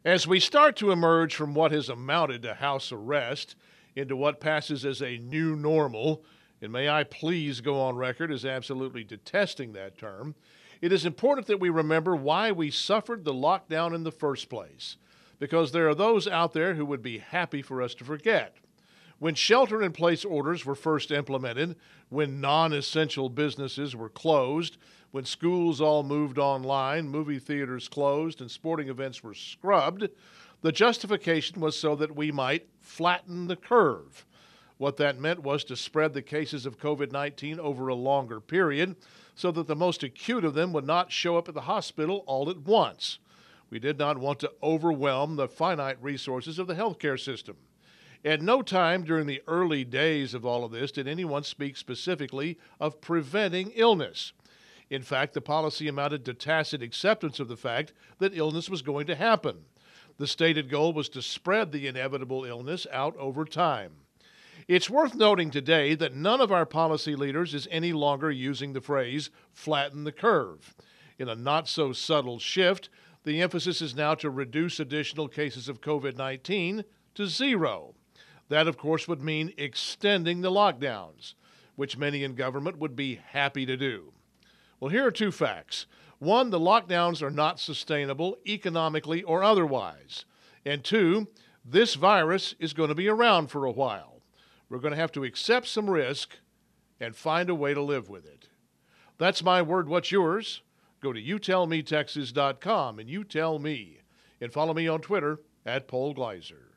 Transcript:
As we start to emerge from what has amounted to house arrest into what passes as a new normal, and may I please go on record as absolutely detesting that term, it is important that we remember why we suffered the lockdown in the first place, because there are those out there who would be happy for us to forget. When shelter-in-place orders were first implemented, when non-essential businesses were closed, when schools all moved online, movie theaters closed, and sporting events were scrubbed, the justification was so that we might flatten the curve. What that meant was to spread the cases of COVID-19 over a longer period so that the most acute of them would not show up at the hospital all at once. We did not want to overwhelm the finite resources of the healthcare system. At no time during the early days of all of this did anyone speak specifically of preventing illness. In fact, the policy amounted to tacit acceptance of the fact that illness was going to happen. The stated goal was to spread the inevitable illness out over time. It's worth noting today that none of our policy leaders is any longer using the phrase flatten the curve. In a not-so-subtle shift, the emphasis is now to reduce additional cases of COVID-19 to zero. That, of course, would mean extending the lockdowns, which many in government would be happy to do. Well, here are two facts. One, the lockdowns are not sustainable economically or otherwise. And two, this virus is going to be around for a while. We're going to have to accept some risk and find a way to live with it. That's my word. What's yours? Go to youtellmetexas.com and you tell me. And follow me on Twitter @PaulGleiser.